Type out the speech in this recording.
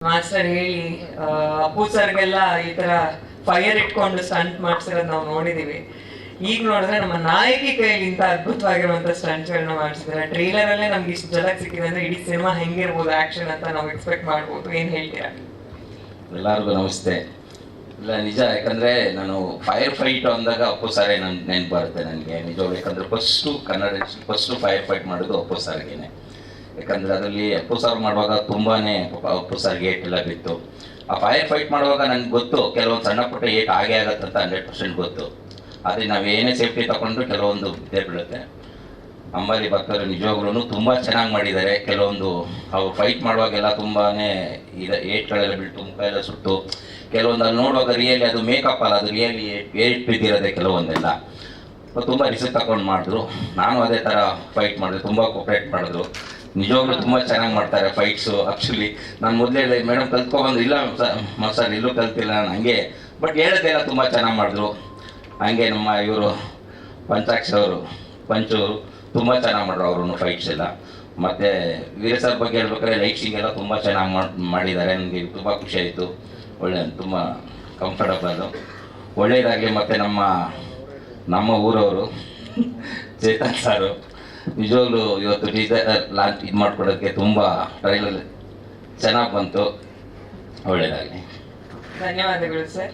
Master ಹೇಳಿ ಅಪ್ಪು ಸರ್ಗೆಲ್ಲ ಈ ತರ ಫೈರ್ ಇಟ್ಕೊಂಡು ಸ್ಟಂಟ್ ಮಾಡ್ಸಿರೋದು ನಾವು ನೋಡಿದೀವಿ. ಈಗ ನೋಡಿದ್ರೆ ನಮ್ಮ ನಾಯಕಿ ಕೈಯಲ್ಲಿ ಇಂಥ ಅದ್ಭುತವಾಗಿರುವಂತ ಸ್ಟಂಟ್ಗಳನ್ನ ಮಾಡಿಸಿದ್ರೆ ಟ್ರೈಲರ್ ಅಲ್ಲೇ ನಮ್ಗೆ ಇಷ್ಟು ಜಲಕ್ ಸಿಕ್ಕಿದೆ ಅಂದ್ರೆ ಇಡೀ ಸಿನಿಮಾ ಹೆಂಗಿರ್ಬೋದು ಆಕ್ಷನ್ ಅಂತ ನಾವು ಎಕ್ಸ್ಪೆಕ್ಟ್ ಮಾಡ್ಬೋದು. ಏನ್ ಹೇಳ್ತೀರಾ? ಎಲ್ಲರಿಗೂ ನಮಸ್ತೆ. ಇಲ್ಲ ನಿಜ, ಯಾಕಂದರೆ ನಾನು ಫೈರ್ ಫೈಟ್ ಅಂದಾಗ ಅಪ್ಪು ಸಾರೇ ನನ್ನ ನೆನಪು ಬರುತ್ತೆ ನನಗೆ ನಿಜವಾಗ್ಲೂ. ಯಾಕಂದರೆ ಫಸ್ಟು ಫೈರ್ ಫೈಟ್ ಮಾಡೋದು ಅಪ್ಪು ಸಾರ್ಗೇನೆ. ಯಾಕಂದರೆ ಅದರಲ್ಲಿ ಅಪ್ಪು ಸಾರ್ ಮಾಡುವಾಗ ತುಂಬಾ ಅಪ್ಪು ಸಾರ್ಗೆ ಏಟೆಲ್ಲ ಬಿತ್ತು. ಆ ಫೈರ್ ಫೈಟ್ ಮಾಡುವಾಗ ನನಗೆ ಗೊತ್ತು ಕೆಲವೊಂದು ಸಣ್ಣ ಪುಟ್ಟ ಏಟ್ ಆಗೇ ಆಗುತ್ತಂತ 100% ಗೊತ್ತು. ಆದರೆ ನಾವು ಏನೇ ಸೇಫ್ಟಿ ತಗೊಂಡ್ರು ಕೆಲವೊಂದು ಬಿದ್ದೇ ಬೀಳುತ್ತೆ. ಅಂಬಾರಿ ಭಕ್ತರು ನಿಜವಾಗ್ಲೂ ತುಂಬ ಚೆನ್ನಾಗಿ ಮಾಡಿದ್ದಾರೆ. ಕೆಲವೊಂದು ಅವ್ರು ಫೈಟ್ ಮಾಡುವಾಗೆಲ್ಲ ತುಂಬಾ ಏಟ್ಗಳೆಲ್ಲ ಬೀಳ್ತು, ಮುಖ ಎಲ್ಲ ಸುಟ್ಟು. ಕೆಲವೊಂದು ಅಲ್ಲಿ ನೋಡುವಾಗ ರಿಯಲಿ ಅದು ಮೇಕಪ್ ಅಲ್ಲ, ಅದು ರಿಯಲಿ ಏಟ್ ಬಿದ್ದಿರೋದೆ ಕೆಲವೊಂದೆಲ್ಲ. ತುಂಬ ರಿಸ್ಕ್ ತಗೊಂಡು ಮಾಡಿದ್ರು. ನಾನು ಅದೇ ಥರ ಫೈಟ್ ಮಾಡಿದೆ, ತುಂಬ ಕೋಪ್ರೇಟ್ ಮಾಡಿದ್ರು. ನಿಜವಾಗ್ಲೂ ತುಂಬ ಚೆನ್ನಾಗಿ ಮಾಡ್ತಾರೆ ಫೈಟ್ಸು. ಆ್ಯಕ್ಚುಲಿ ನಾನು ಮೊದಲೇ ಹೇಳಿದೆ ಮೇಡಮ್ ಕಲ್ತ್ಕೊಬಂದು, ಇಲ್ಲ ಸರ್ ಎಲ್ಲೂ ಕಲ್ತಿಲ್ಲ ನಾನು ಹಂಗೆ, ಬಟ್ ಹೇಳೋದೆಲ್ಲ ತುಂಬ ಚೆನ್ನಾಗಿ ಮಾಡಿದ್ರು. ಹಂಗೆ ನಮ್ಮ ಇವರು ಪಂಚಾಕ್ಷ ಅವರು ಪಂಚವರು ತುಂಬ ಚೆನ್ನಾಗಿ ಮಾಡ್ರು ಅವರು ಫೈಟ್ಸ್ ಎಲ್ಲ. ಮತ್ತು ವೀರಸರ್ ಬಗ್ಗೆ ಹೇಳ್ಬೇಕಾದ್ರೆ ಲೈಟ್ಸಿಂಗ್ ಎಲ್ಲ ತುಂಬ ಚೆನ್ನಾಗಿ ಮಾಡಿದ್ದಾರೆ. ನನಗೆ ತುಂಬ ಖುಷಿ ಆಯಿತು. ಒಳ್ಳೆ ತುಂಬ ಕಂಫರ್ಟಬಲ್ಲು, ಒಳ್ಳೆಯದಾಗಲಿ. ಮತ್ತು ನಮ್ಮ ಊರವರು ಚೇತನ್ ಸಾರು ನಿಜವಾಗ್ಲೂ ಇವತ್ತು ಟೀಸರ್ ಲಾಂಚ್ ಇದು ಮಾಡ್ಕೊಡೋಕ್ಕೆ ತುಂಬ ಟ್ರೈಲರ್ ಚೆನ್ನಾಗಿ ಬಂತು. ಒಳ್ಳೆಯದಾಗಲಿ. ಧನ್ಯವಾದಗಳು ಸರ್.